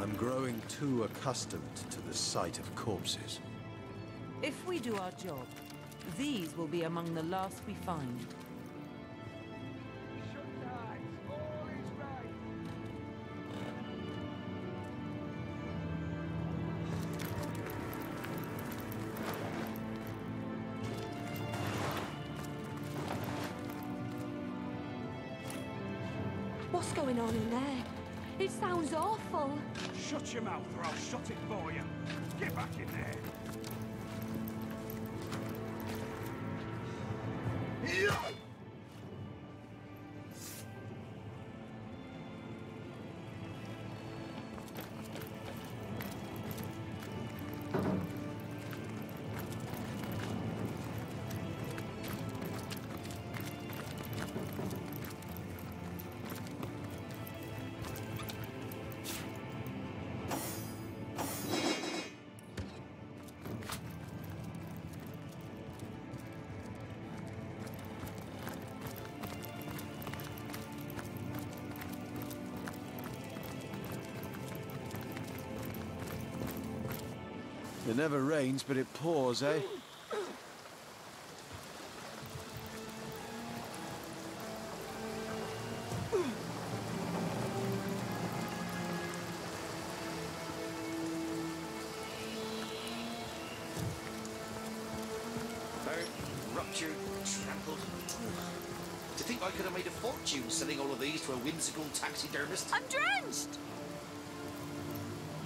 I'm growing too accustomed to the sight of corpses. If we do our job, these will be among the last we find. Shut eyes, all is right. What's going on in there? It sounds awful. Shut your mouth or I'll shut it for you. Get back in there. It never rains, but it pours, eh? Burnt, ruptured, trampled. To think I could have made a fortune selling all of these to a whimsical taxidermist. I'm drenched!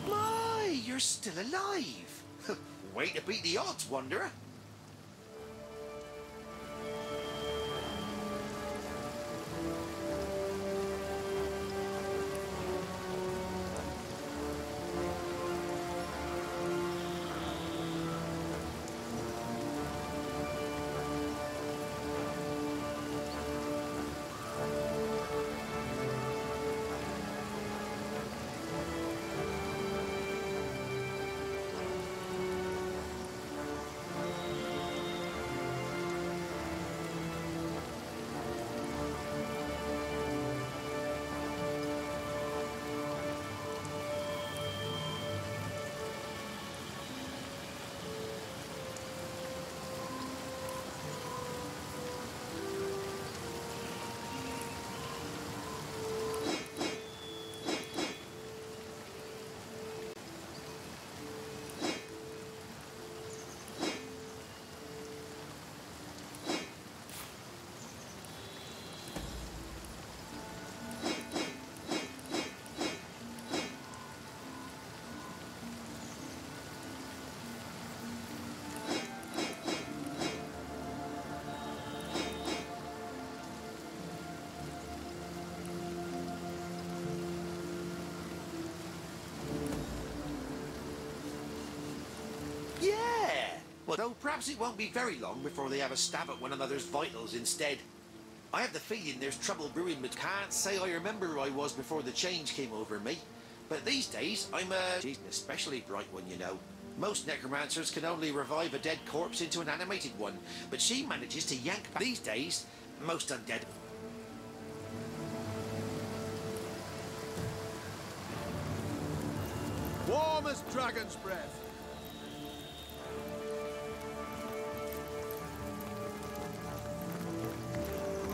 My, you're still alive! Way to beat the odds, Wanderer. Yeah! Well, though perhaps it won't be very long before they have a stab at one another's vitals instead. I have the feeling there's trouble brewing, but can't say I remember who I was before the change came over me. But these days, she's an especially bright one, you know. Most necromancers can only revive a dead corpse into an animated one, but she manages to yank back. These days, most undead. Warm as dragon's breath.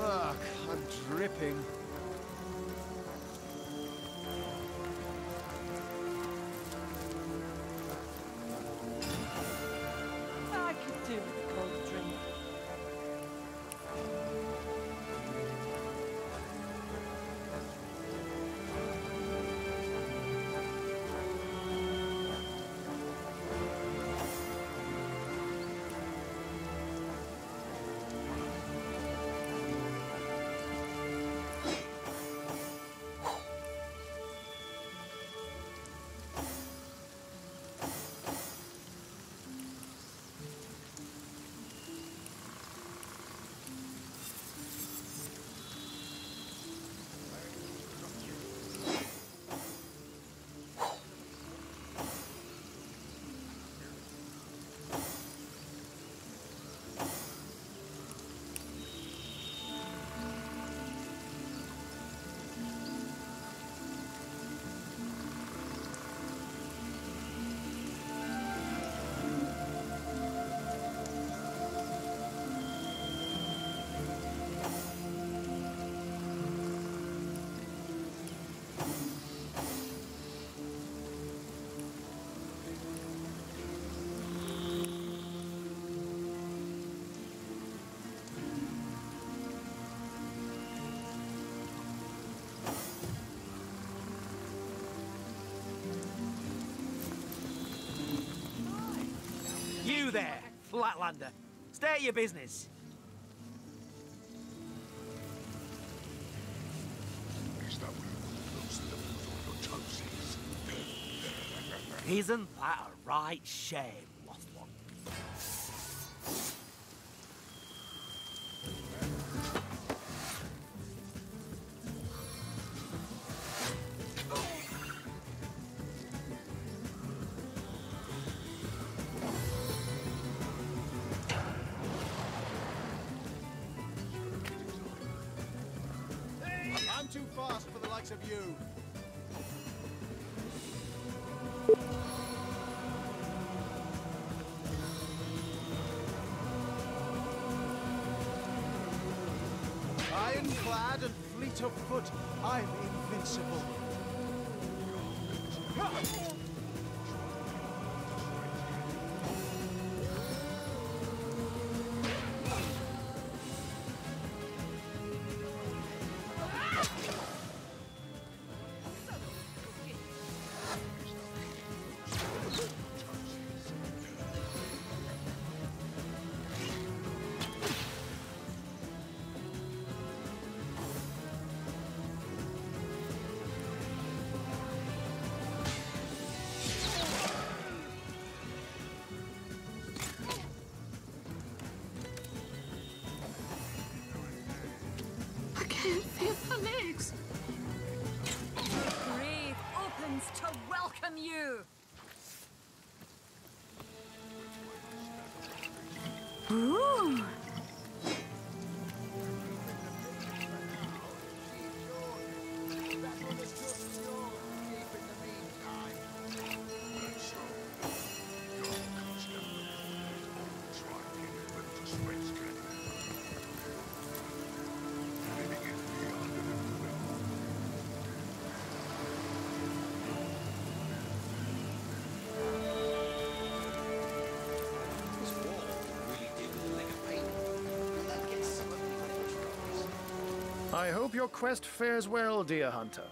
Ugh, I'm dripping. I could do with a cold drink. there, Flatlander. Stay at your business. Isn't that a right shame, lost one? I'm too fast for the likes of you. Ironclad and fleet of foot, I'm invincible. I can't feel my legs. The grave opens to welcome you. Ooh. This wall really did look like a painting. Will that get some of the village drawings? I hope your quest fares well, dear hunter.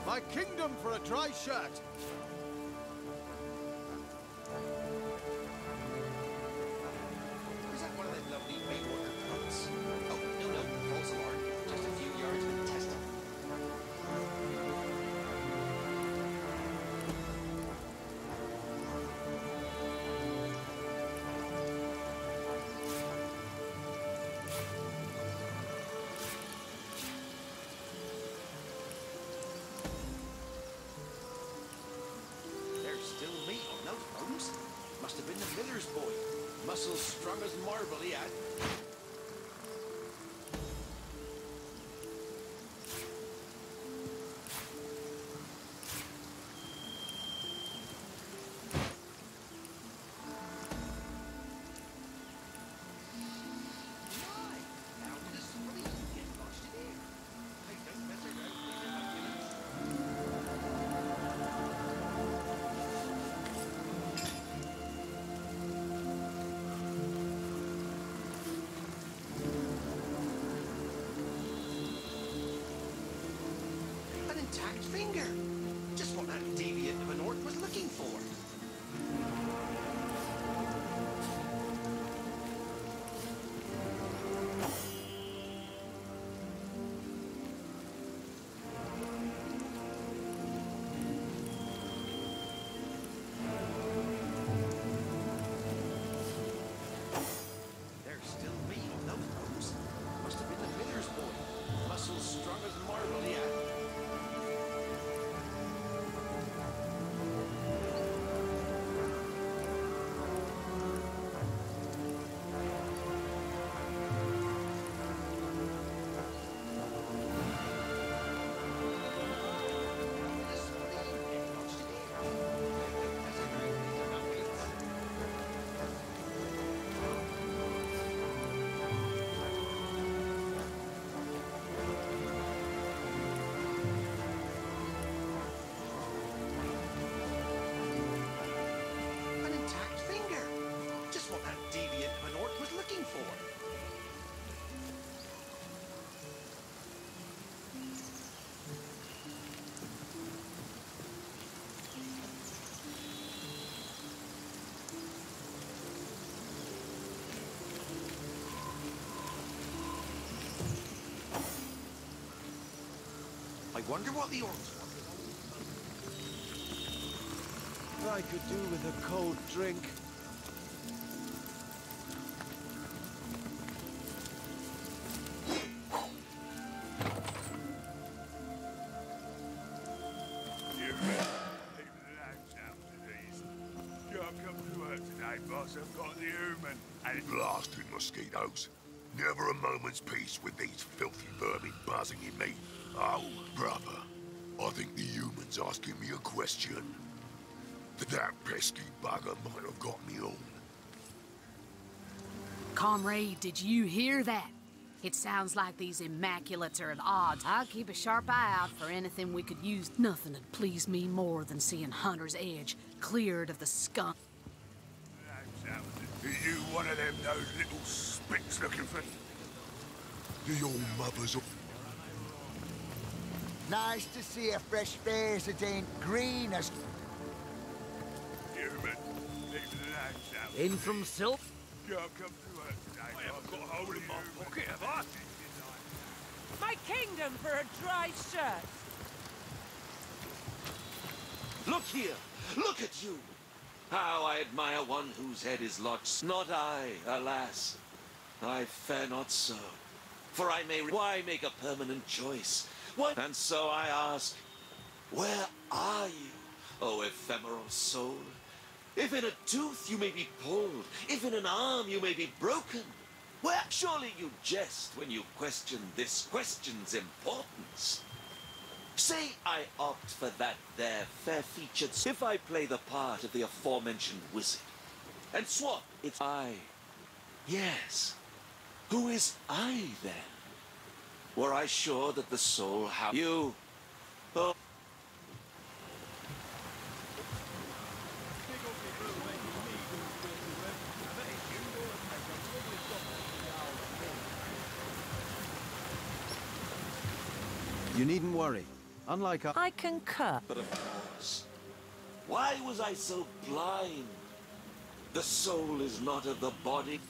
My kingdom for a dry shirt. Is that one of them lovely Maywater pumps? Oh, no, false alarm. Just a few yards of testing. There's still meat on those bones. Must have been the miller's boy. Muscles strong as marble he had. Why? How did this fleet get lost in here? Hey, don't mess around with my village. An intact finger. Just what that deviant of an orc was looking for. There's still meat on those bones. Must have been the miller's boy. Muscles strong as marble he had. wonder what the orcs want. I could do with a cold drink. I've got the human and blasted mosquitoes. Never a moment's peace with these filthy vermin buzzing in me. Oh, brother, I think the human's asking me a question. That pesky bugger might have got me on. Comrade, did you hear that? It sounds like these Immaculates are at odds. I'll keep a sharp eye out for anything we could use. Nothing would please me more than seeing Hunter's Edge cleared of the skunk. Are you one of them, those little spicks looking for... The old mothers of... Nice to see a fresh face that ain't green as... Human, leave the lads out. In from Silk? Can't come to work today. I haven't got a hole in my pocket, have I? My kingdom for a dry shirt! Look here! Look at you! How I admire one whose head is lodged. Not I, alas. I fare not so. For I may... Why make a permanent choice? What? And so I ask, where are you, O ephemeral soul? If in a tooth you may be pulled, if in an arm you may be broken, well, surely you jest when you question this question's importance. Say I opt for that there fair-featured... If I play the part of the aforementioned wizard, and swap it's I. Yes. Who is I, then? Were I sure that the soul you... Oh... You needn't worry. Unlike I concur. But of course, why was I so blind? The soul is not of the body.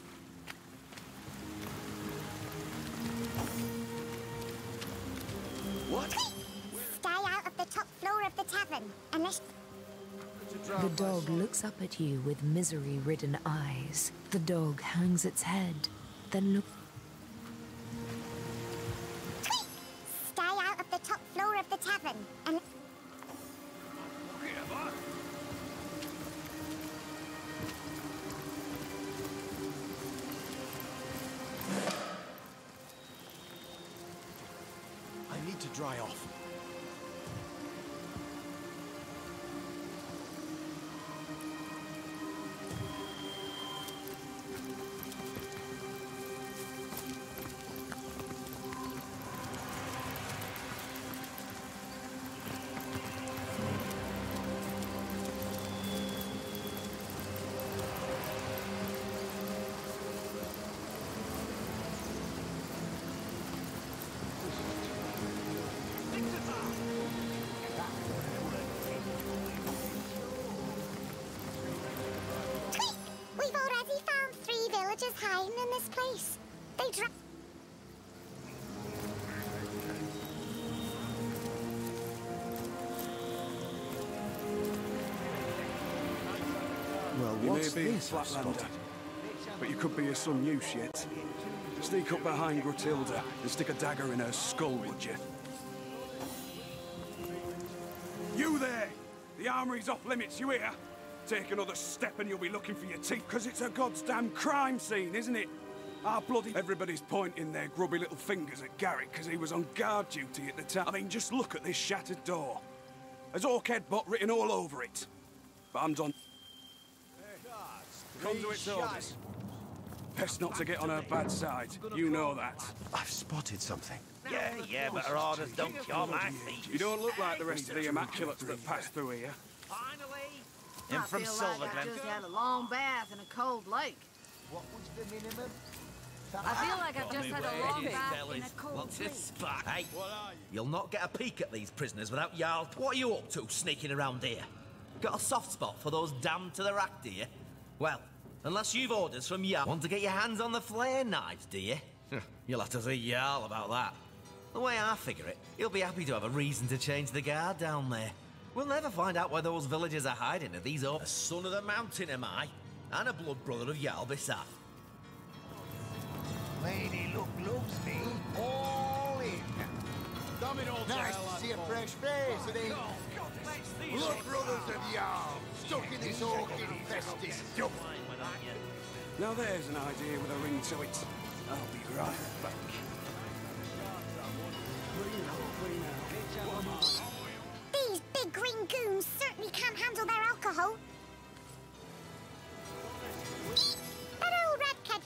What? Stay out of the top floor of the tavern, unless... The dog looks up at you with misery-ridden eyes. The dog hangs its head, then looks... Stay out of the top floor of the tavern, and... I need to dry off. We've already found 3 villagers hiding in this place. They Well, You may what's be a this I've flatlander, spotted? but you could be of some use yet. Sneak up behind Gruntilda and stick a dagger in her skull, would you? You there! The armory's off limits, you hear? Take another step and you'll be looking for your teeth, because it's a goddamn crime scene, isn't it? Our bloody... Everybody's pointing their grubby little fingers at Garrick because he was on guard duty at the time. I mean, just look at this shattered door. There's Orchid Bot written all over it. Bands on... Conduit's orders. Best not to get on her bad side. You know that. I've spotted something. Yeah, but her orders don't cure my feet. You don't look like the rest of the Immaculates that pass through here. Finally! I In from feel like I Silverglen. just had a long bath in a cold lake. What was the minimum? I feel like I've just had a long bath in a cold What's lake. this spot? Hey, you'll not get a peek at these prisoners without Jarl. What are you up to, sneaking around here? Got a soft spot for those damned to the rack, do you? Well, unless you've orders from Jarl. Want to get your hands on the flare knives, do you? You'll have to see Jarl about that. The way I figure it, he'll be happy to have a reason to change the guard down there. We'll never find out where those villagers are hiding if these are a son of the mountain am I, and a blood brother of Jarl Bisaf. Lady Luck loves me. All in. Nice to see a fresh face, it ain't. Blood brothers of Jarl, stuck in this orc-infested dump. Now there's an idea with a ring to it. I'll be right back. These big green goons certainly can't handle their alcohol. That old redhead.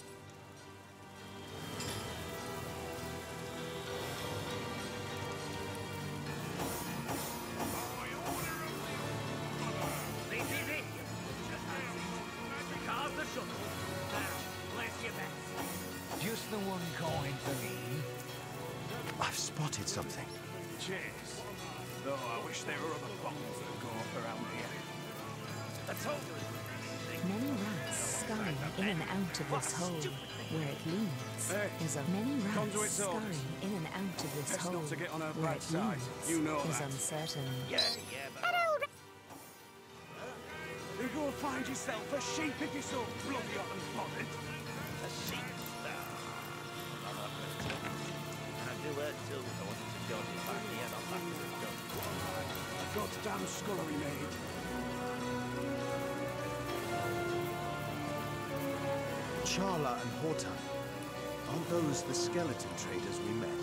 Just the one coin for me. I've spotted something. Cheers. Though I wish there were other bombs that go up around here. Many rats scurry in and out of this hole. Where it leads is many rats scurry in and out of this hole. Not to get on her Where bad it side. leads You know is that. uncertain. You go find yourself a sheep if you're so bloody hot and bothered. A sheep star. And I do it too. I wanted to go to find the end of that. A goddamn scullery maid. Charla and Horta. Aren't those the skeleton traders we met?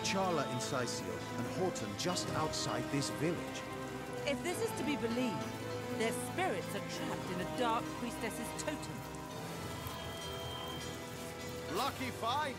Charla in Sicil and Horton just outside this village. If this is to be believed, their spirits are trapped in a dark priestess's totem. Lucky find!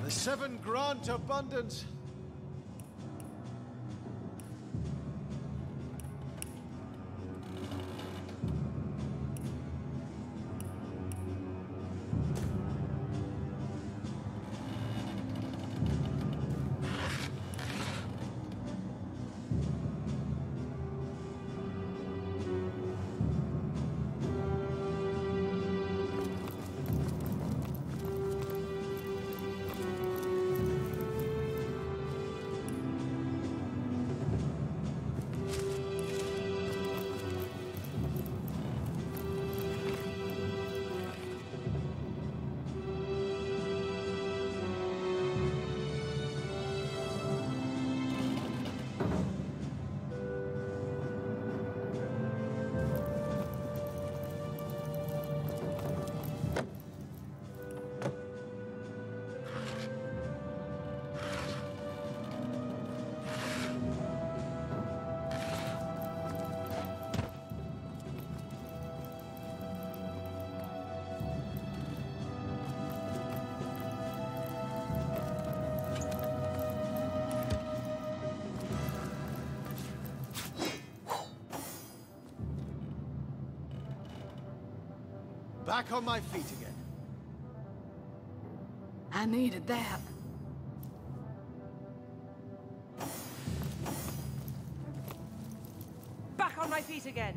The seven grant abundance. Back on my feet again. I needed that. Back on my feet again.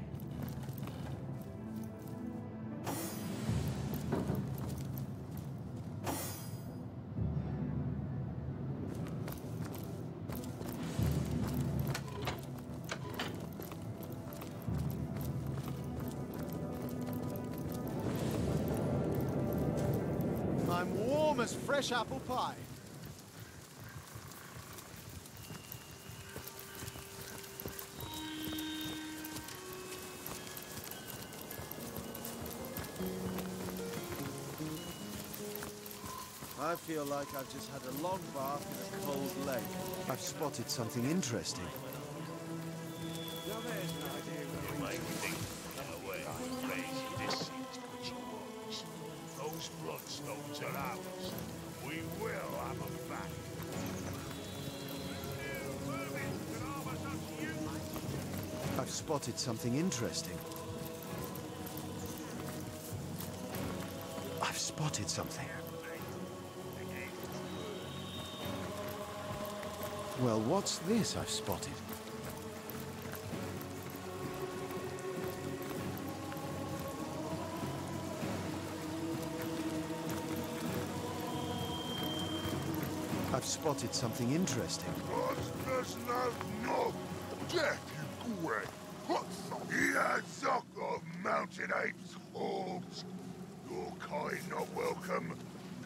I'm warm as fresh apple pie. I feel like I've just had a long bath in a cold lake. I've spotted something interesting. You may think away crazy this seems what you want. Those bloodstones are ours. We will have them back. I've spotted something interesting. I've spotted something. Well, what's this I've spotted? I've spotted something interesting. Of mountain apes' hooves. Your kind not welcome.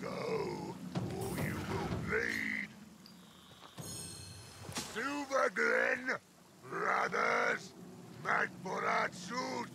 Go, or you will bleed. Silver Glen, brothers, make for that suit.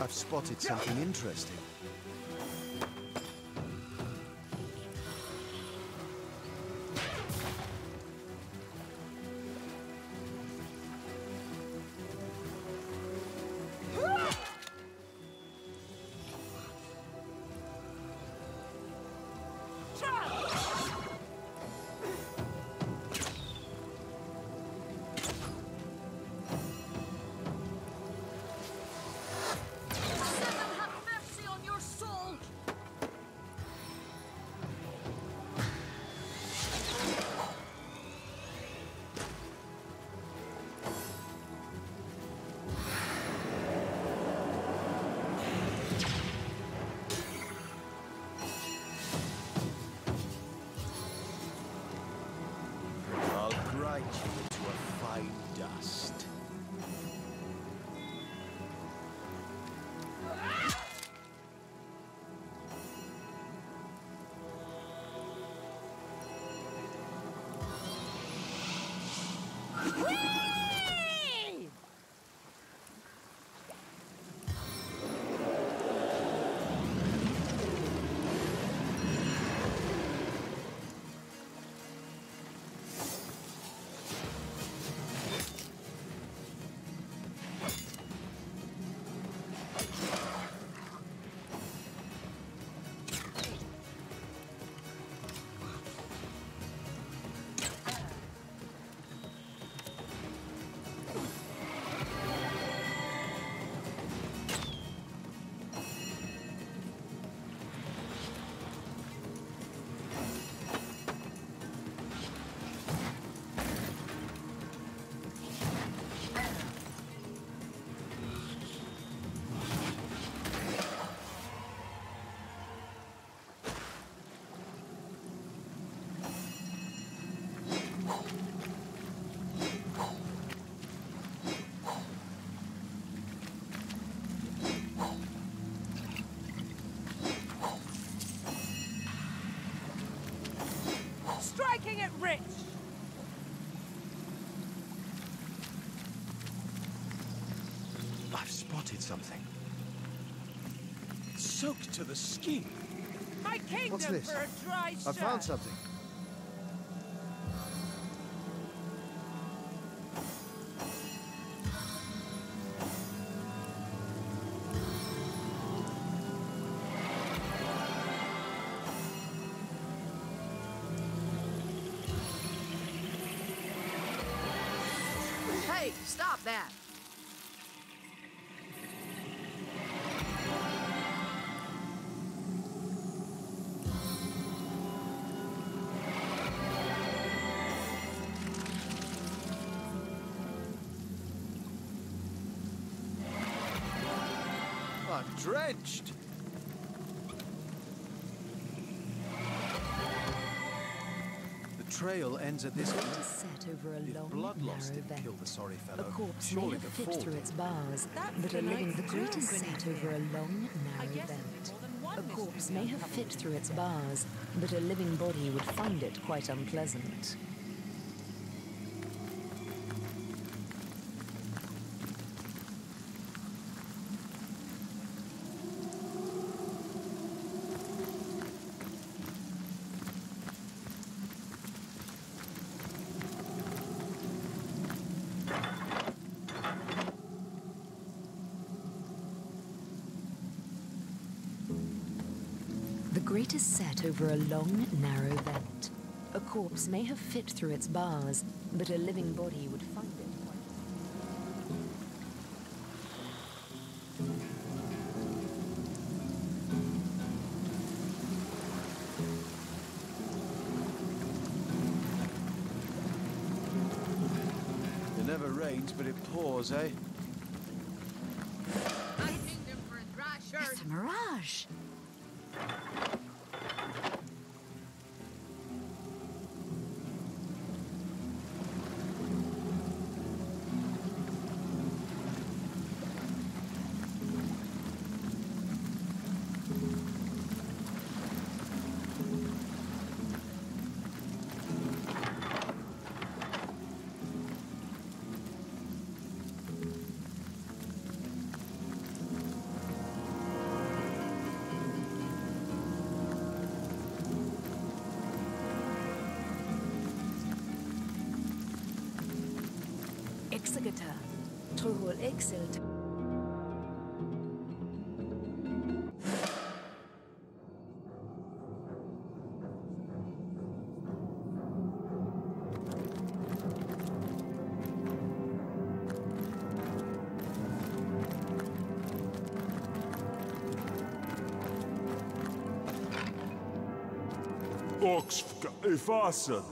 I've spotted something interesting. Have mercy on making it rich! I've spotted something. It's soaked to the skin. My kingdom What's this? for a dry shirt! I found something. Hey, stop that! I'm drenched. The trail ends at this The point. gate is set over a If long, blood loss narrow didn't vent. kill the sorry A fellow, corpse may surely have the fit fall through did. its bars, That's but a the living. night's The grate is tomb set beneath over a here. long, I narrow guess there'd be vent. more than one A corpse mystery may to have uncover fit with through its this. bars, but a living body would find it quite unpleasant. The grate is set over a long, narrow vent. A corpse may have fit through its bars, but a living body would find it quite... It never rains, but it pours, eh? My kingdom for a dry shirt! It's a mirage! Executor, Truhul Exilt. Oxfka ifasen.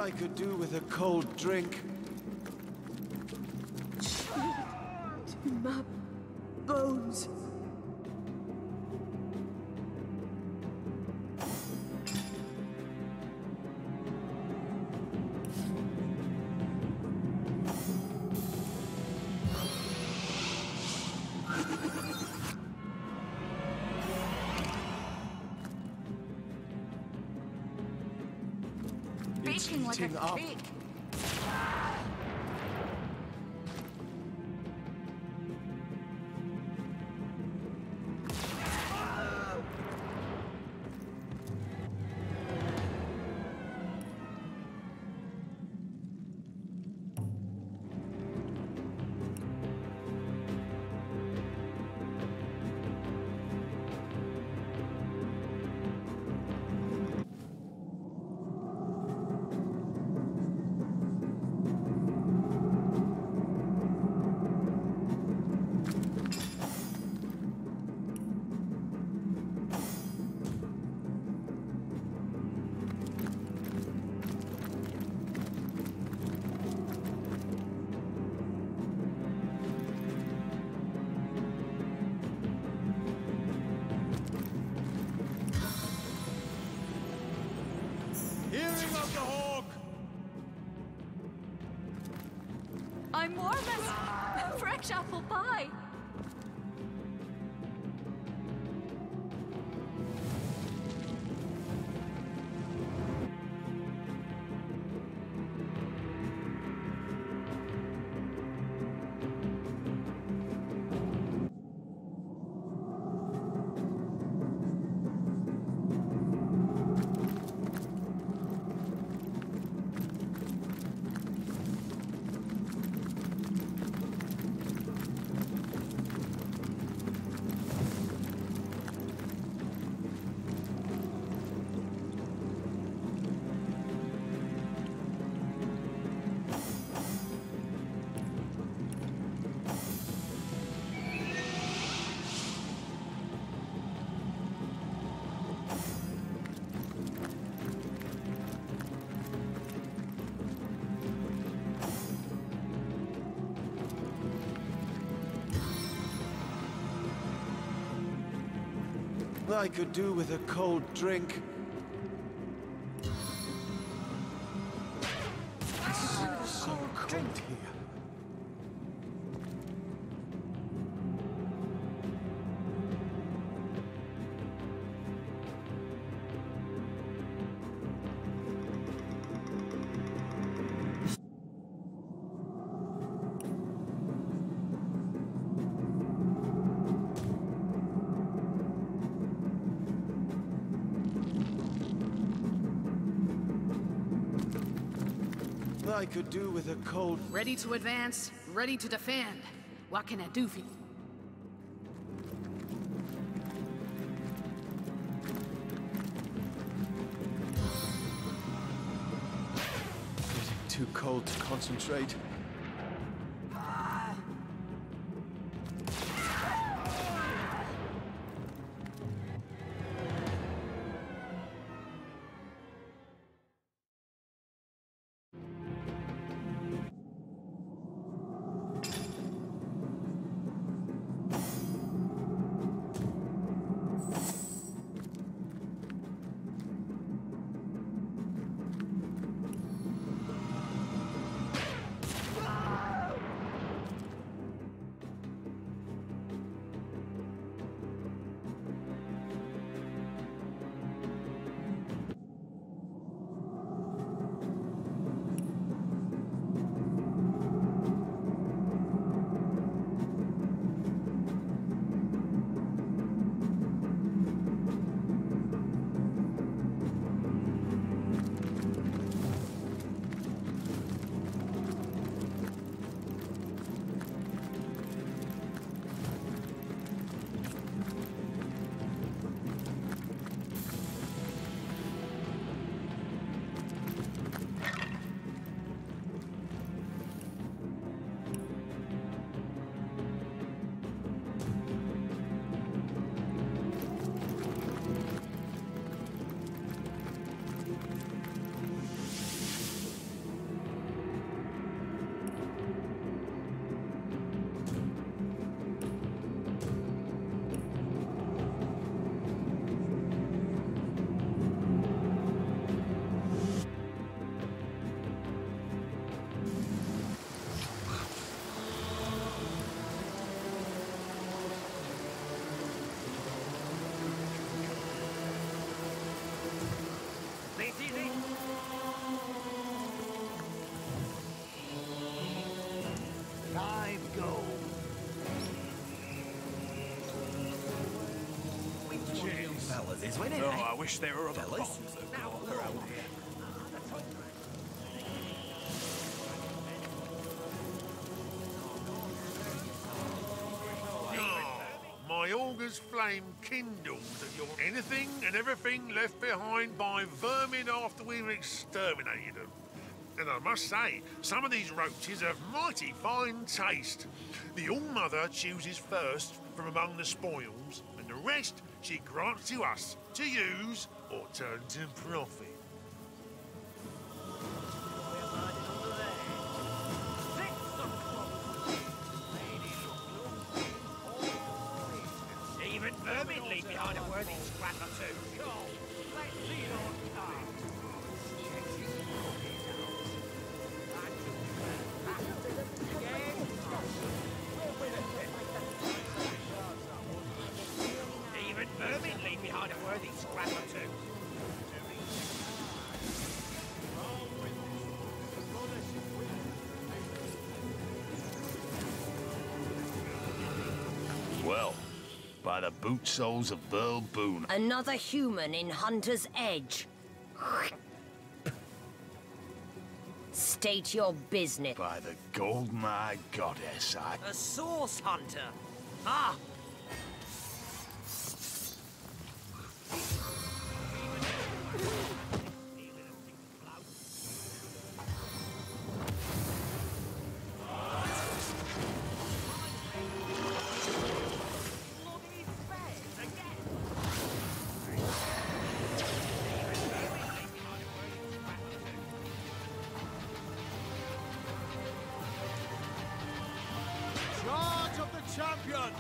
I could do with a cold drink. My bones. Baking like a cake. Hearing of the hawk! I'm warm as fresh apple pie. I could do with a cold drink. It's so cold here. I could do with a cold... Ready to advance, ready to defend. What can I do for you? Getting too cold to concentrate. is winning, No, eh? I wish there were other Fellas? bombs that go all around here. My auger's flame kindles at your anything and everything left behind by vermin after we've exterminated them. And I must say, some of these roaches have mighty fine taste. The All-Mother chooses first from among the spoils, and the rest she grants to us to use or turn to profit. Even vermin leave behind a worthy scrap or two. Let's see it all come. Even vermin leave behind a worthy scrap or two. Well, by the boot soles of Burl Boone. Another human in Hunter's Edge. State your business. By the golden-eyed goddess, A source hunter. Ah! Charge of the champion!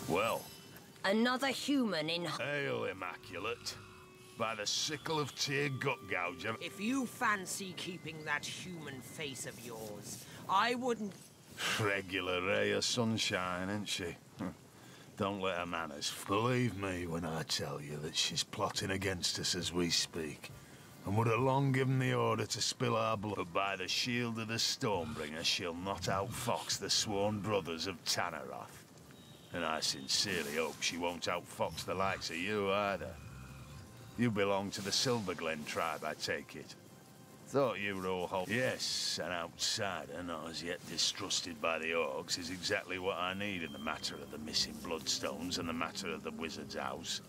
Well, Another human in... hail, Immaculate. By the sickle of Tyr Gutgouger. If you fancy keeping that human face of yours, I wouldn't... Regular ray of sunshine, ain't she? Don't let her manners. Believe me when I tell you that she's plotting against us as we speak, and would have long given the order to spill our blood. But by the shield of the Stormbringer, she'll not outfox the sworn brothers of Tanneroth. And I sincerely hope she won't outfox the likes of you either. You belong to the Silverglen tribe, I take it. Thought you were all whole. Yes, an outsider, not as yet distrusted by the orcs, is exactly what I need in the matter of the missing bloodstones and the matter of the wizard's house.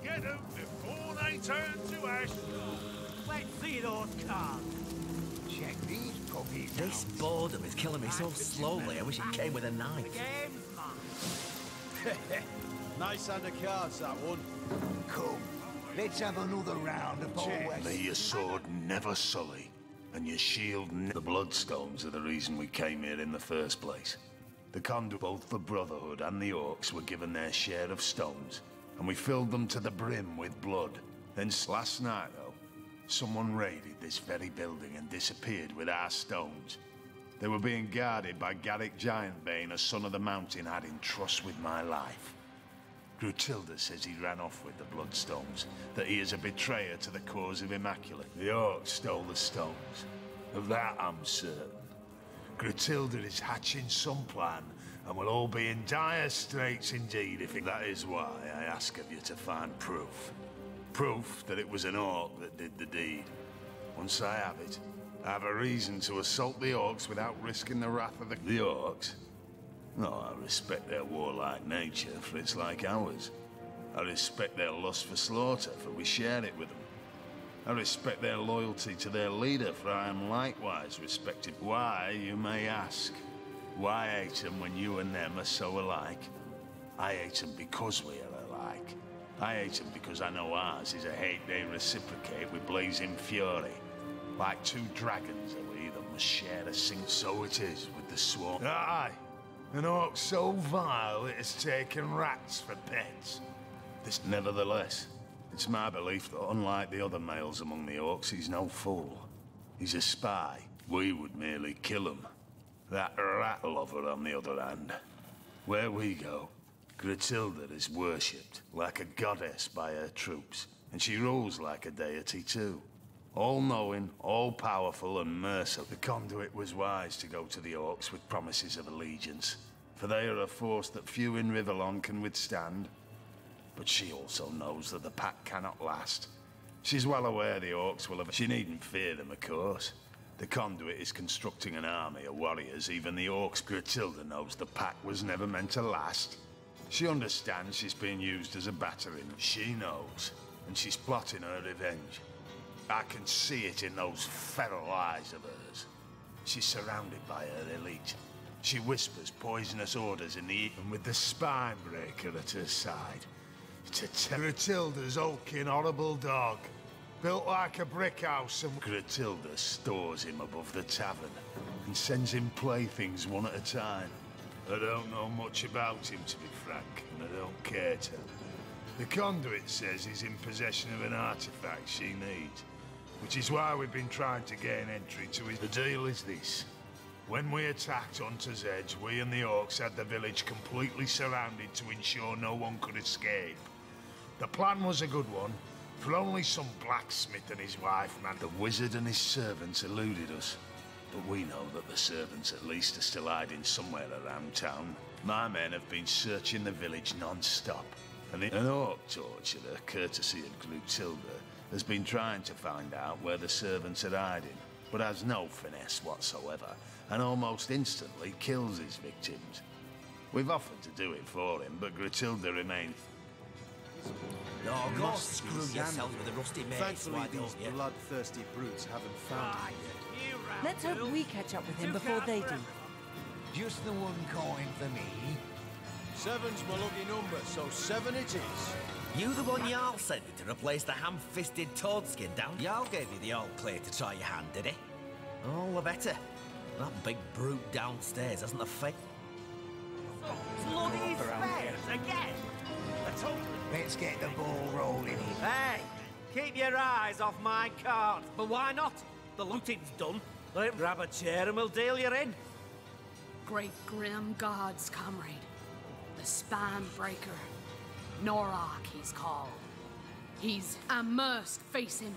Get them before they turn to ash. Let's see those cards. Check these puppies This boredom is killing me so slowly, I wish it came with a knife. Game's mine. Nice hand of cards, that one. Come, let's have another round of poets. May your sword never sully, and your shield The bloodstones are the reason we came here in the first place. The conduit, both the Brotherhood and the orcs were given their share of stones, and we filled them to the brim with blood. Then last night, though, someone raided this very building and disappeared with our stones. They were being guarded by Garrick Giantbane, a son of the mountain had in trust with my life. Grutilda says he ran off with the bloodstones, that he is a betrayer to the cause of Immaculate. The orcs stole the stones. Of that I'm certain. Grutilda is hatching some plan, and we'll all be in dire straits indeed if it... That is why I ask of you to find proof. Proof that it was an orc that did the deed. Once I have it, I have a reason to assault the orcs without risking the wrath of the orcs. No, I respect their warlike nature, for it's like ours. I respect their lust for slaughter, for we share it with them. I respect their loyalty to their leader, for I am likewise respected. Why, you may ask? Why hate them when you and them are so alike? I hate them because we are alike. I hate them because I know ours is a hate they reciprocate with blazing fury. Like two dragons are we that must share a sink. So it is with the swarm. Aye, an orc so vile it has taken rats for pets. Nevertheless, it's my belief that unlike the other males among the orcs, he's no fool. He's a spy. We would merely kill him. That rat lover, on the other hand. Where we go, Gratilda is worshipped like a goddess by her troops, and she rules like a deity too. All-knowing, all-powerful and merciful. The Conduit was wise to go to the orcs with promises of allegiance, for they are a force that few in Rivellon can withstand. But she also knows that the pact cannot last. She's well aware the orcs will have... She needn't fear them, of course. The Conduit is constructing an army of warriors. Even the orcs. Gratilda knows the pact was never meant to last. She understands she's being used as a battering. She knows, and she's plotting her revenge. I can see it in those feral eyes of hers. She's surrounded by her elite. She whispers poisonous orders in the ear, and with the spine breaker at her side. Gratilda's hulking, horrible dog, built like a brick house, and Gratilda stores him above the tavern and sends him playthings one at a time. I don't know much about him, to be frank, and I don't care to. The Conduit says he's in possession of an artifact she needs, which is why we've been trying to gain entry to his... The deal is this. When we attacked Hunter's Edge, we and the orcs had the village completely surrounded to ensure no one could escape. The plan was a good one, for only some blacksmith and his wife, man. The wizard and his servants eluded us, but we know that the servants at least are still hiding somewhere around town. My men have been searching the village non-stop, and an orc torturer, courtesy of Gratilda, has been trying to find out where the servants are hiding, but has no finesse whatsoever, and almost instantly kills his victims. We've offered to do it for him, but Gratilda remains... Oh, go screw yourself with a rusty mace. Thankfully, these bloodthirsty brutes haven't found him yet. Let's hope we catch up with him before they do. Just the one coin for me. Seven's my lucky number, so 7 it is. You the one Jarl sent me to replace the ham-fisted toadskin down? Jarl gave you the all clear to try your hand, did he? All the better. That big brute downstairs hasn't the face. Bloody spares again! Let's get the ball rolling. Hey, keep your eyes off my card. But why not? The looting's done. Let him grab a chair and we'll deal you in. Great grim gods, comrade. The spine breaker. Norok, he's called. I must face him.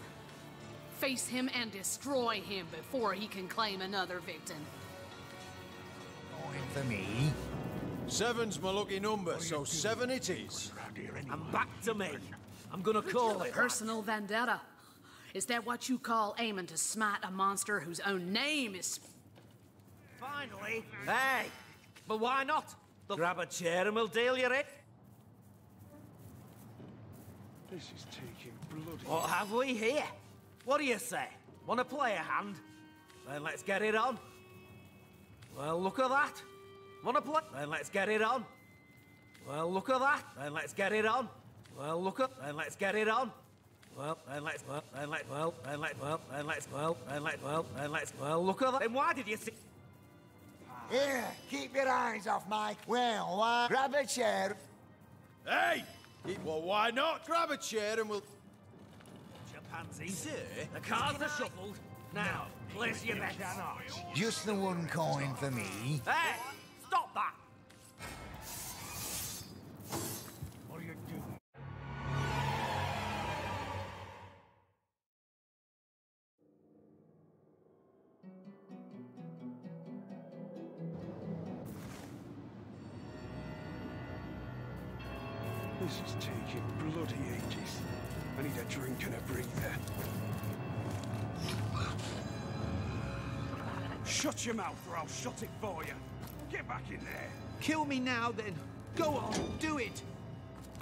Face him and destroy him before he can claim another victim. Coin for me. 7's my lucky number, so 7 it is. And back to me. I'm gonna call it Personal vendetta. Is that what you call aiming to smite a monster whose own name is... Finally. Hey, but why not? Grab a chair and we'll deal you in. This is taking bloody... What have we here? What do you say? Want to play a hand? Then let's get it on. Well, look at that. Want to play? Then let's get it on. Well, look at that. Then let's get it on. Well, look at. Then let's get it on. Well, then let's. Well, then let's. Well, then let's. Well, then let's. Well, then let's. Well, then let's. Well, look at that. Then why did you see? Here, keep your eyes off Mike. Well, grab a chair. Hey! Well, why not? Grab a chair and we'll... Chimpanzee. Sir? The cards are shuffled. Now, place your bets. Just the one coin for me. Hey! Stop that! What are you doing? This is taking bloody ages. I need a drink and a breather. Shut your mouth or I'll shut it for you. Get back in there. Kill me now, then. Go on, do it.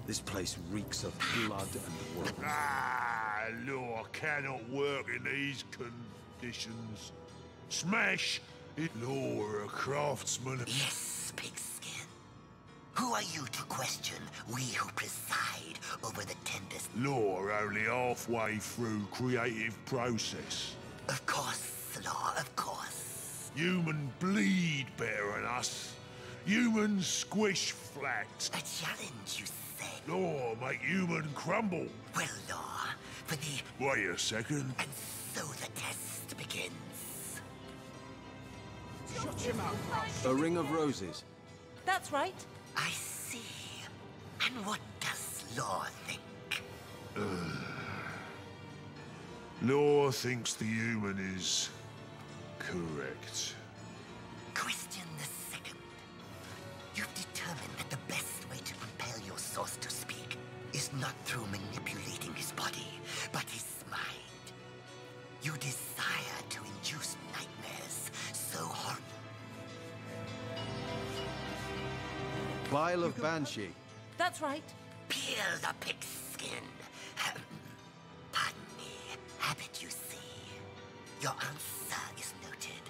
This place reeks of blood and war. Ah, law cannot work in these conditions. Smash! Law, a craftsman. Yes, Pigskin. Who are you to question we who preside over the tenders? Law only halfway through creative process. Of course, Law, of course. Human bleed better than us. Humans squish flat. A challenge, you say? Law make human crumble. Well, Law, for the... Wait a second. And so the test begins. Shut your mouth. A ring of roses. That's right. I see. And what does Law think? Law thinks the human is correct. Question the second. You've determined that the best way to compel your source to speak is not through manipulating his body, but his mind. You desire to induce nightmares so horrible. Vial of Banshee. That's right. Peel the pigskin. Pardon me. Habit, you see. Your answer is noted.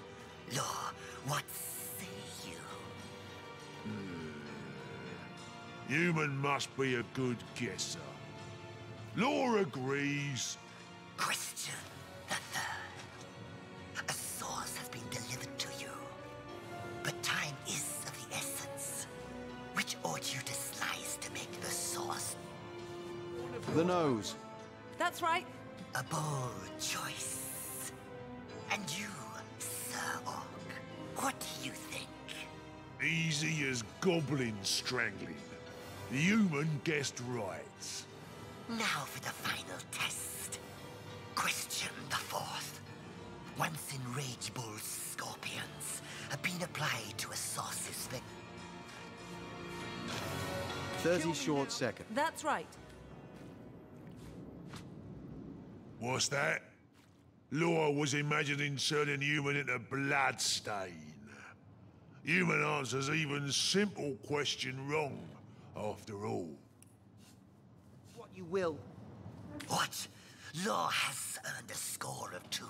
Law, what say you? Human must be a good guesser. Law agrees. Question the third. A source has been delivered to you, but time is of the essence. Which ought you to slice to make the sauce? The nose. That's right. A bold choice. And you, Sir Orc, what do you think? Easy as goblin strangling. The human guessed right. Now for the final test. Question the fourth. Once enrageable scorpions have been applied to a sauce's victim. 30 short seconds. That's right. What's that? Law was imagining turning human into bloodstain. Human answers even simple question wrong, after all. What you will. What? Law has earned a score of 2,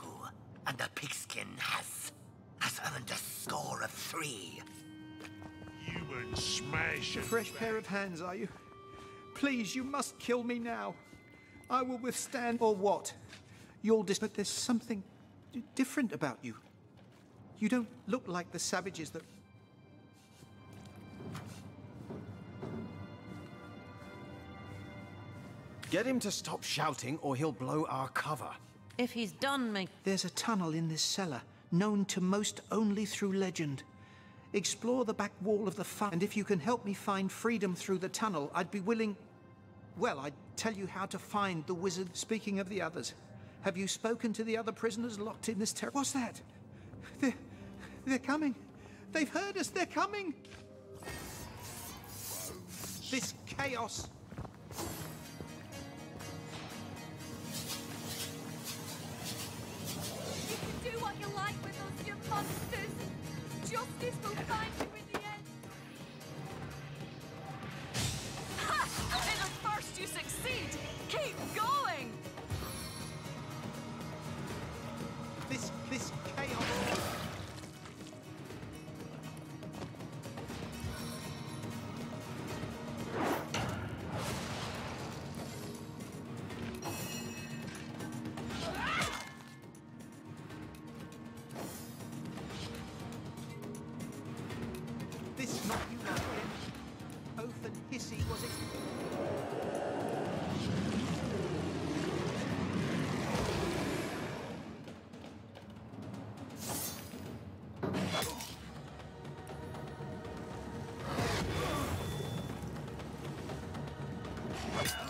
and the pigskin has earned a score of 3. Human smash. A fresh pair of hands, are you? Please, you must kill me now. I will withstand, or what? But there's something different about you. You don't look like the savages that... Get him to stop shouting or he'll blow our cover. If he's done me... There's a tunnel in this cellar, known to most only through legend. Explore the back wall of the farm, and if you can help me find freedom through the tunnel, I'd be willing... Well, I'd tell you how to find the wizard. Speaking of the others, have you spoken to the other prisoners locked in this What's that? They're coming. They've heard us. They're coming. This chaos. You can do what you like with us, you monsters. Justice will find you in the end. Ha! In the first you succeed. Keep going. This chaos. This not you like him. Oath and hissy was it?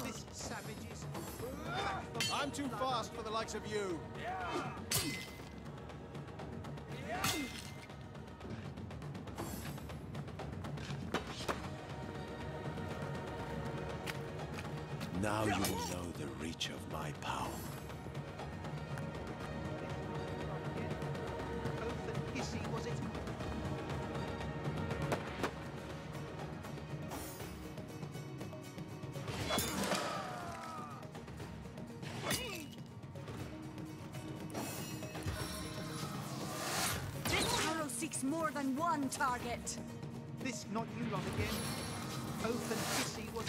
This savages. I'm too fast for the likes of you. Now you will know the reach of my power. Oath and hissy was it? There's more than one target. This not you lot again. Oath and Kissy was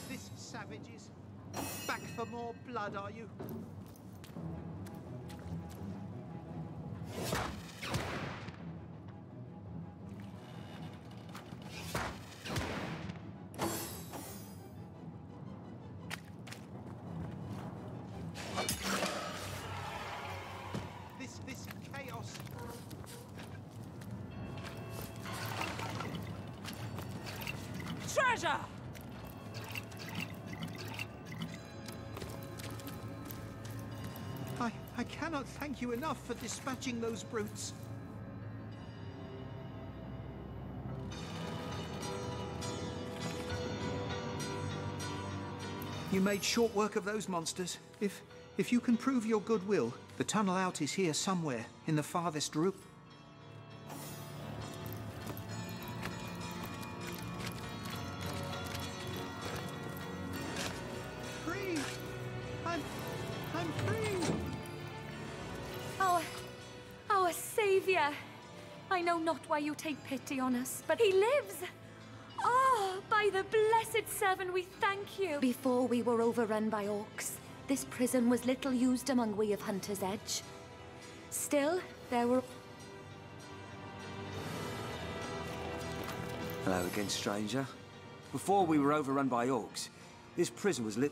This savages. Back for more blood, are you? This chaos. Treasure! I cannot thank you enough for dispatching those brutes. You made short work of those monsters. If you can prove your goodwill, the tunnel out is here somewhere, in the farthest route. Free! I'm free! Our savior. I know not why you take pity on us, but he lives. Oh, by the blessed Seven, we thank you. Before we were overrun by orcs, this prison was little used among we of Hunter's Edge. Still, there were... Hello again, stranger. Before we were overrun by orcs, this prison was lit...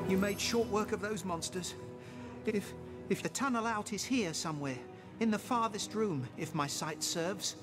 You made short work of those monsters. If the tunnel out is here somewhere, in the farthest room, if my sight serves.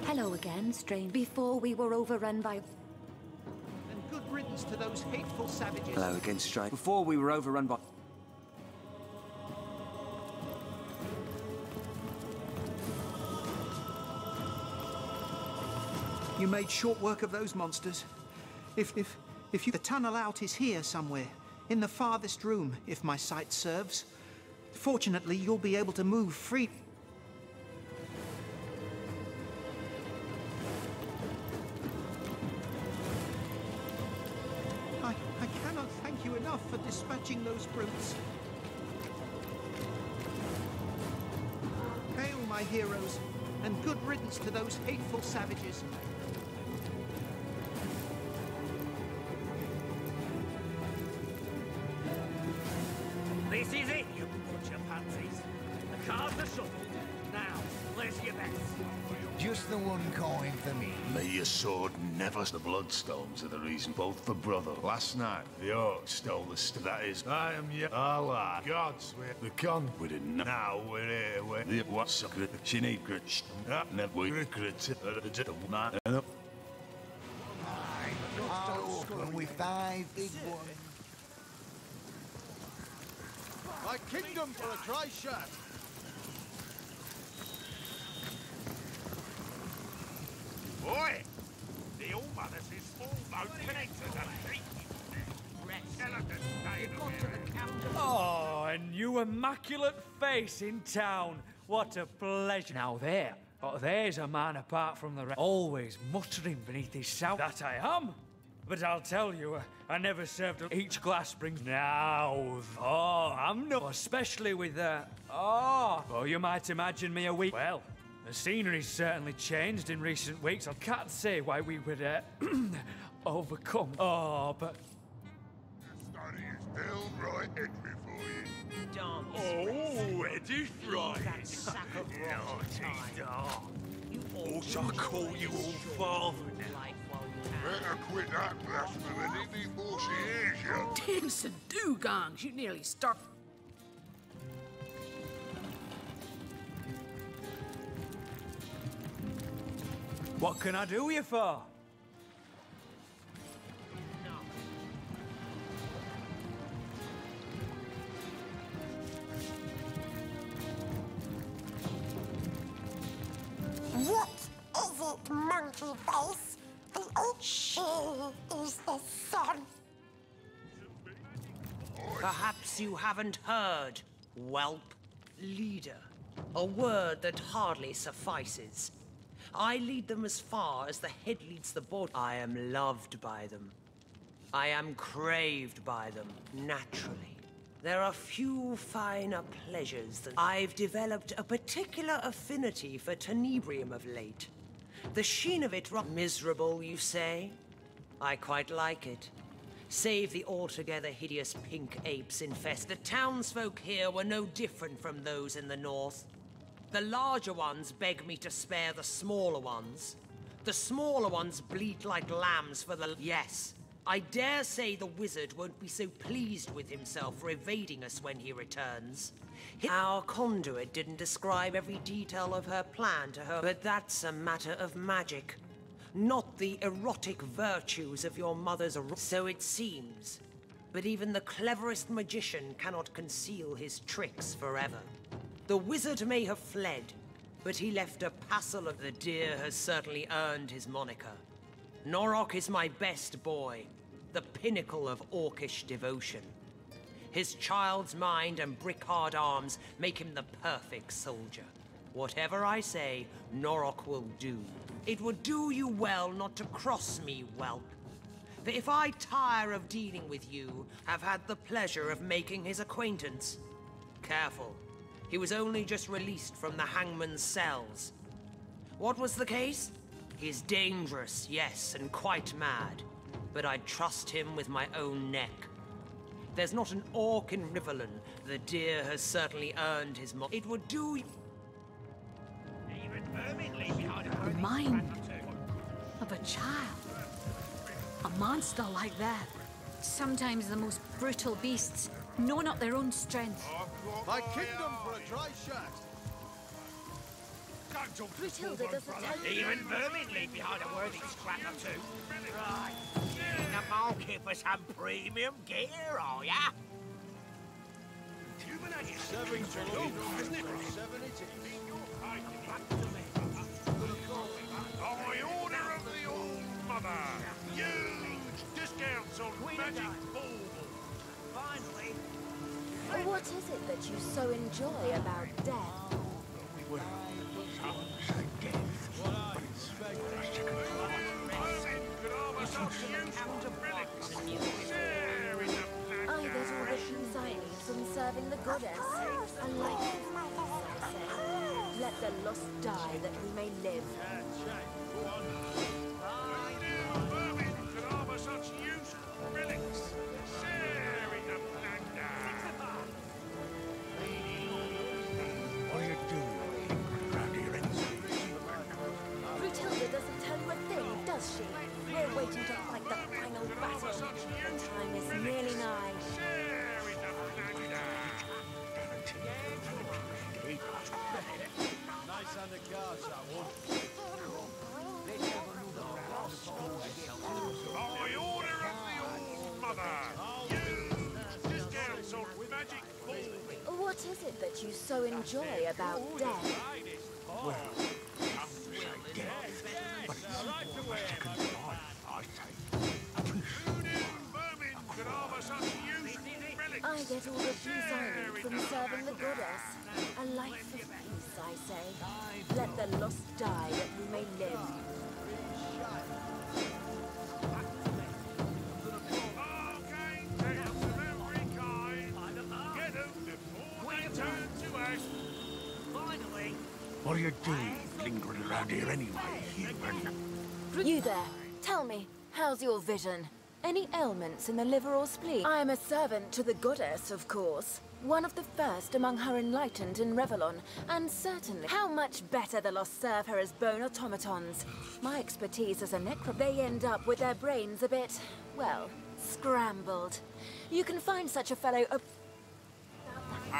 Hello again, strange. Before we were overrun by... And good riddance to those hateful savages. Hello again, strange. Before we were overrun by... You made short work of those monsters. If you... The tunnel out is here somewhere, in the farthest room, if my sight serves. Fortunately, you'll be able to move free... I cannot thank you enough for dispatching those brutes. Hail, my heroes, and good riddance to those hateful savages. This is it, you bunch of pansies. The cards are shuffled. Now, place your bets. Just the one coin for me. May your sword never... The bloodstones are the reason both the brother. Last night, the orcs stole the that is, I am your ally. Gods, the con. We didn't know. Now we're here with the what's secret. She need grit. Never we regret it. I'll open with 5 big ones. My kingdom for a dry shirt. Boy, the All-Mothers is almost connected, I think. Oh, a new immaculate face in town. What a pleasure. Now there's a man apart from the rest. Always muttering beneath his sound. That I am. But I'll tell you, I never served each glass brings now. Oh, I'm not, especially with oh, you might imagine me a week. Well, the scenery's certainly changed in recent weeks. I can't say why we would overcome. Oh, but Study is downright edgy for you. Oh, edgy fries. Also call you all father. Better quit that blasphemy before she hears you. Dance and dugongs, you nearly start. what can I do you for? What is it, monkey face? She is the sun. Perhaps you haven't heard, whelp. Leader. A word that hardly suffices. I lead them as far as the head leads the body. I am loved by them. I am craved by them, naturally. There are few finer pleasures than... I've developed a particular affinity for tenebrium of late. The sheen of it... Miserable, you say? I quite like it. Save the altogether hideous pink apes infest. The townsfolk here were no different from those in the north. The larger ones beg me to spare the smaller ones. The smaller ones bleat like lambs for the... Yes, I dare say the wizard won't be so pleased with himself for evading us when he returns. Our conduit didn't describe every detail of her plan to her, but that's a matter of magic. Not the erotic virtues of your mother's... So it seems. But even the cleverest magician cannot conceal his tricks forever. The wizard may have fled, but he left a passel of... The deer has certainly earned his moniker. Norok is my best boy, the pinnacle of orcish devotion. His child's mind and brick-hard arms make him the perfect soldier. Whatever I say, Norok will do. It would do you well not to cross me, whelp. For if I tire of dealing with you, have had the pleasure of making his acquaintance. Careful. He was only just released from the hangman's cells. What was the case? He's dangerous, yes, and quite mad. But I'd trust him with my own neck. There's not an orc in Riverland. The deer has certainly earned his It would do... The mind of a child. A monster like that. Sometimes the most brutal beasts know not their own strength. My kingdom for a dry shirt. Matilda doesn't tell you. Even vermin leave behind a worthy scrap or two. Right. In the market for some premium gear, are ya? Seven isn't it? Seven it is. By order of the All-Mother, huge discounts on magic baubles. Finally. What is it that you so enjoy about death? I get all the peace I need from serving the goddess. A life of peace, I say. Let the lost die that we may live. Matilda doesn't tell you a thing, does she? We're waiting to fight the final battle. The time is nearly nigh. Nice under guards, that one. By order of the All-Mother, huge discounts on magic baubles. What is it that you so enjoy about death? Well, I get all the peace I need from serving the goddess. A life of peace, I say. Let the lost die that we may live. What are you doing lingering around here anyway, human? You there, tell me, how's your vision? Any ailments in the liver or spleen? I am a servant to the goddess, of course. One of the first among her enlightened in Revellon, and certainly how much better the lost serve her as bone automatons. My expertise as a they end up with their brains a bit, well, scrambled. You can find such a fellow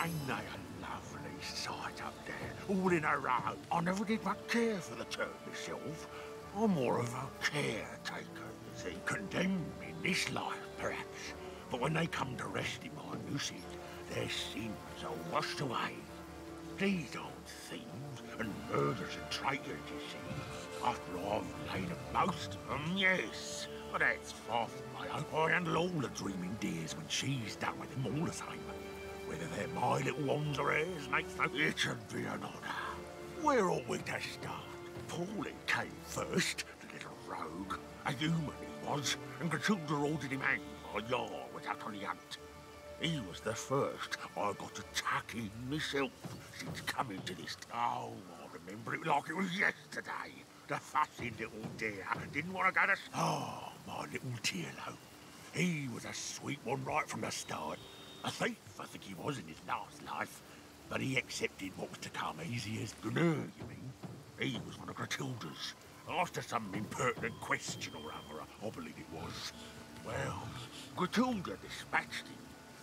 Ain't they a lovely sight up there, all in a row? I never did much care for the church myself. I'm more of a caretaker, you see. Condemned in this life, perhaps. But when they come to rest in my music, their sins are washed away. These aren't thieves and murderers and traitors, you see. After all, I've laid most of them, yes. But that's far from my own. I handle all the dreaming dears when she's done with them all the same. Whether they're my little ones or hers makes no... It should be an honour. Where ought we to start? Paulie came first, the little rogue. A human he was, and Grachilda ordered him hanged while Yar was out on the hunt. He was the first I got to tuck in myself since coming to this town. I remember it like it was yesterday. The fussy little dear didn't want to go to... Oh, my little Tierlo. He was a sweet one right from the start. A thief, I think he was in his last life. But he accepted what was to come easy as gunner, you mean? He was one of Gratilda's. After some impertinent question or other, I believe it was. Well, Gratilda dispatched him.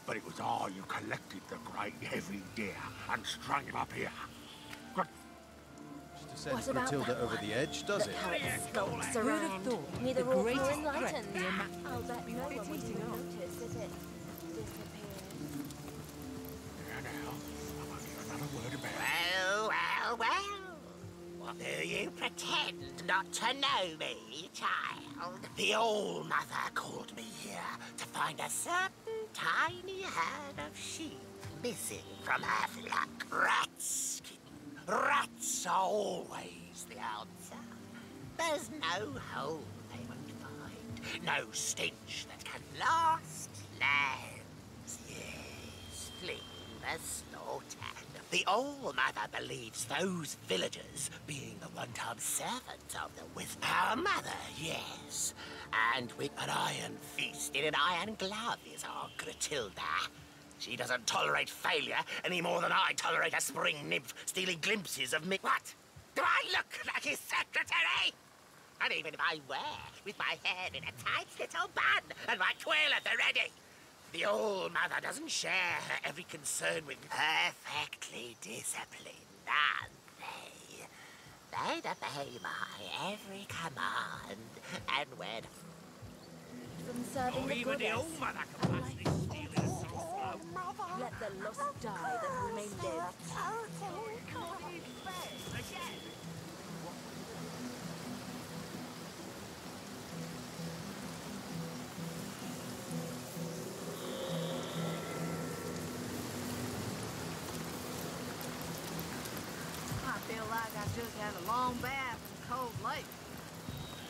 But it was I who collected the great heavy deer and strung him up here. Sends Gratilda over the edge, does it? How it skulks around. Neither the walk nor greatest enlightened. threat I'll bet no one would even notice that it disappeared. Another word about Well, well, well. What do you pretend not to know me, child? The All Mother called me here to find a certain tiny herd of sheep missing from her flock. Rats, kitten. Rats are always the answer. There's no hole they won't find. No stench that can last. Lambs, yes, fleeing the slaughter. The All-Mother believes those villagers, being the one-time servants of the Wizard, our mother, yes. And with an iron fist in an iron glove is our Gratilda. She doesn't tolerate failure any more than I tolerate a spring nymph stealing glimpses of me. What? Do I look like his secretary? And even if I were, with my hair in a tight little bun and my quill at the ready, the All-Mother doesn't share her every concern with me. Perfectly disciplined, aren't they? They'd obey my every command, and when... From serving the even the goddess. All-Mother can possibly steal it so slow. Let the lust die that we may live. I feel like I just had a long bath in a cold lake.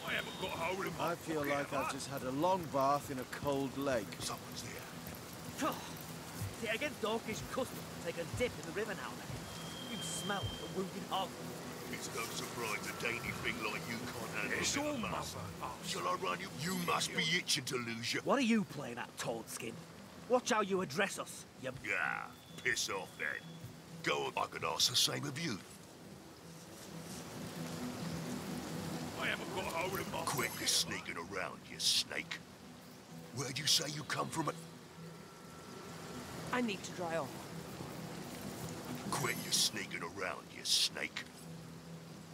I haven't got a hole in my I feel pocket, like have I've just had a long bath in a cold lake. Someone's there. See, against Orcish custom, take a dip in the river now and then. You smell the wounded hog. It's no surprise a dainty thing like you can't handle It's a bit all of mother. mess. Shall I run you? You must be itching to lose your... What are you playing at, Toadskin? Watch how you address us, you... Yeah, piss off then. Go on, I could ask the same of you. I haven't got a hole in my... Quit your sneaking around, you snake. Where'd you say you come from? I need to dry off. Quit your sneaking around, you snake.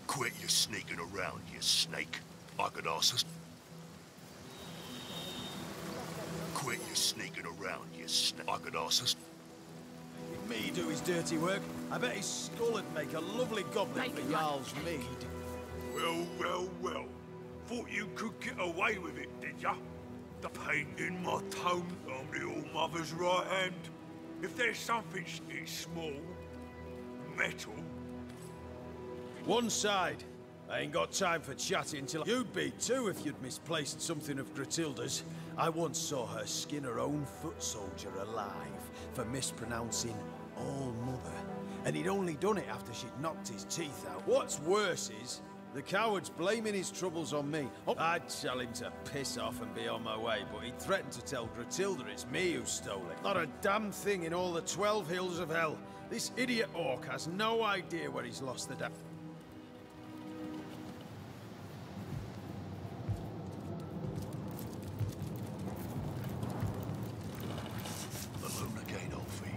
Quit your sneaking around, you snake. I could ask us... Quit your sneaking around, you snake. I could ask us... Me do his dirty work. I bet his skull would make a lovely goblet for Jarl's mead. Well, well, well. Thought you could get away with it, did ya? The pain in my tone, I'm the All-Mother's right hand. If there's something small, metal... One side. I ain't got time for chatting till... You'd be too if you'd misplaced something of Gratilda's. I once saw her skin her own foot soldier alive for mispronouncing All-Mother. And he'd only done it after she'd knocked his teeth out. What's worse is, the coward's blaming his troubles on me. I'd tell him to piss off and be on my way, but he threatened to tell Gratilda it's me who stole it. Not a damn thing in all the 12 hills of hell. This idiot orc has no idea where he's lost the damn... Alone again, Alfie.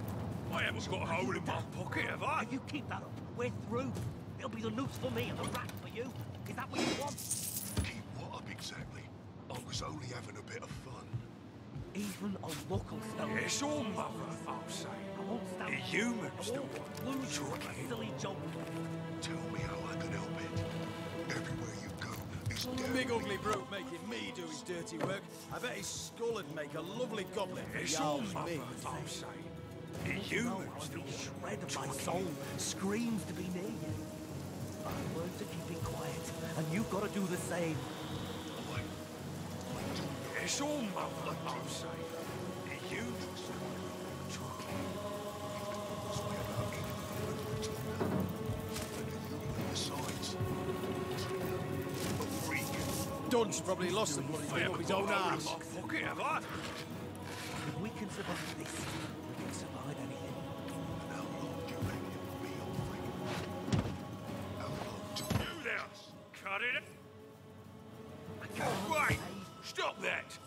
I haven't got a hole in my pocket, have I? If you keep that up, we're through. It'll be the noose for me and the rat for you. Is that what you want? Keep what up exactly? I was only having a bit of fun. Even a local stone. It's all mother, I'll say. I won't stand. The humans I won't lose you like a silly joke. Tell me how I can help it. Everywhere you go is death. Big ugly brute making me do his dirty work. I bet his skull would make a lovely goblet for It's all Jarl's mother, mead. I'll say. The humans The shred of my soul screams to be near you. I've learned to keep it quiet, and you've got to do the same. It's all mother, I'll say. The humans. Dunn's probably lost the bloody thing up his own arse. Fuck it, have I? If we can survive this, we can survive anything. How long do you reckon it will be on friggin'? How long to Do this! Cut it! Wait! Stop that!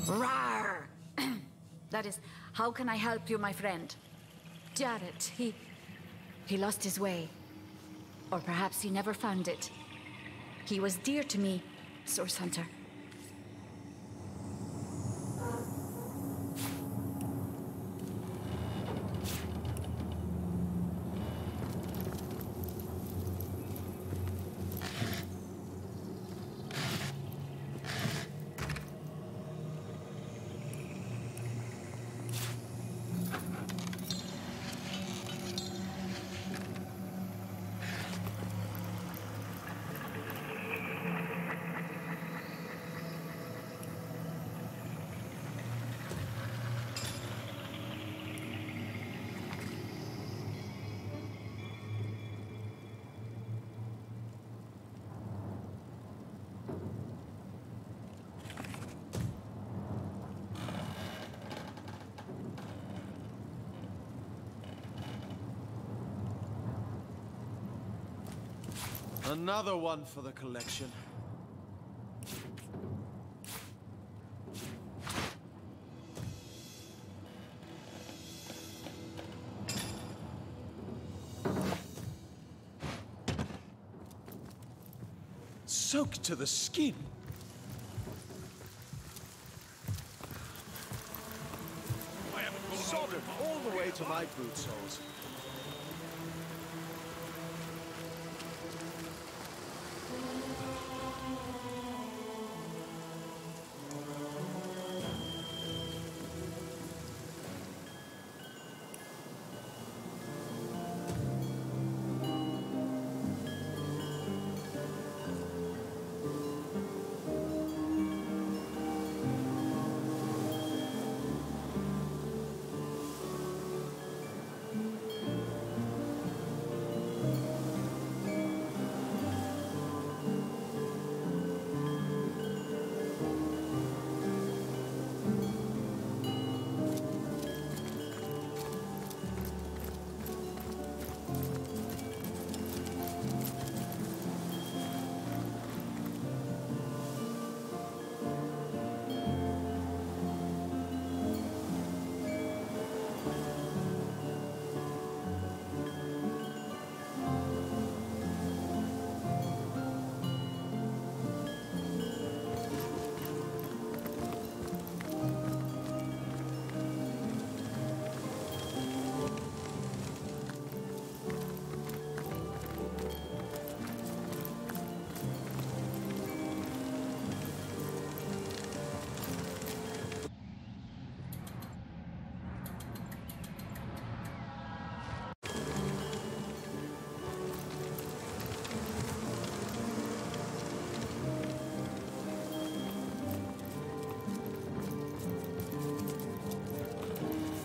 Rawr! That is, how can I help you, my friend? Jarrett, He lost his way. Or perhaps he never found it. He was dear to me, Source Hunter. Another one for the collection. Soaked to the skin. Sodden all the way to my boot soles.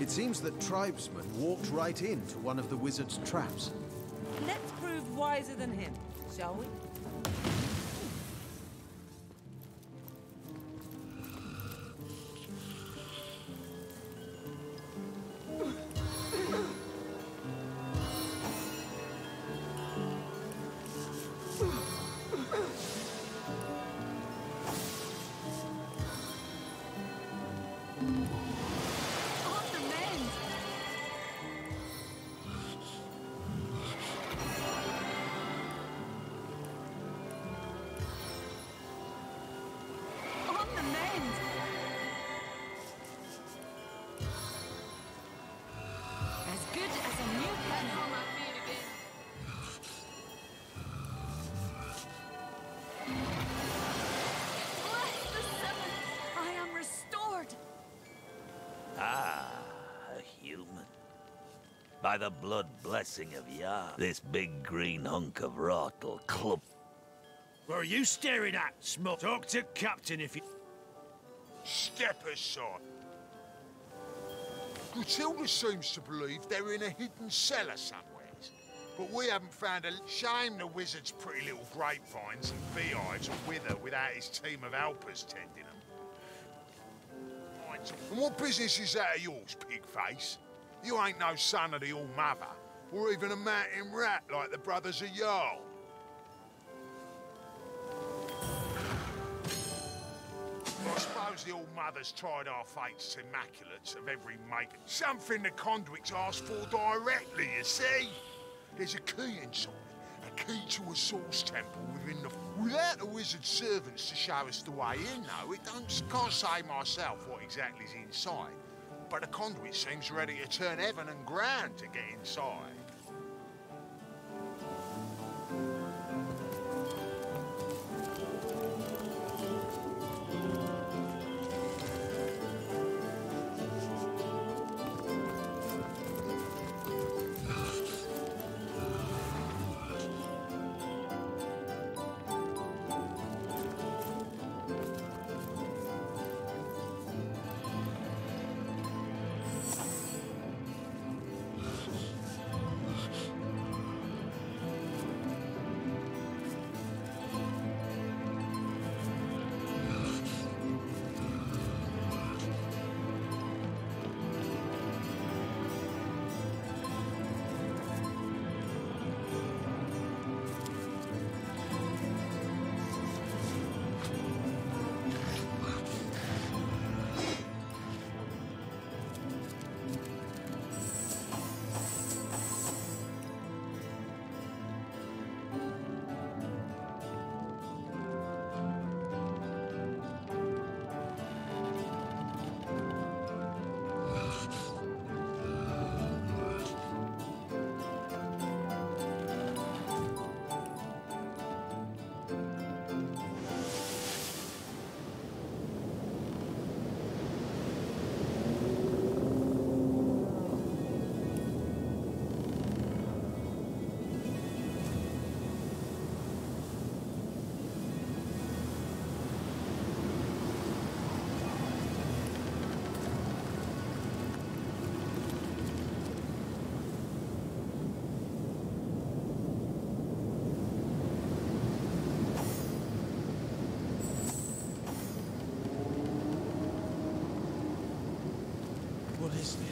It seems that tribesmen walked right into one of the wizard's traps. Let's prove wiser than him, shall we? By the blood blessing of Yah, this big green hunk of rot'll club. What are you staring at, Smoke? Talk to Captain if you... Step aside. Gratiilda seems to believe they're in a hidden cellar somewhere. But we haven't found a... Shame the wizard's pretty little grapevines and beehives will wither without his team of helpers tending them. And what business is that of yours, Pigface? You ain't no son of the All-Mother, or even a mountain rat like the brothers of Jarl. I suppose the All-Mother's tried our fates immaculates of every make. Something the conduits asked for directly, you see? There's a key inside, a key to a source temple within the... Without the wizard's servants to show us the way in, though, can't say myself what exactly's inside. But the conduit seems ready to turn heaven and ground to get inside. What is this?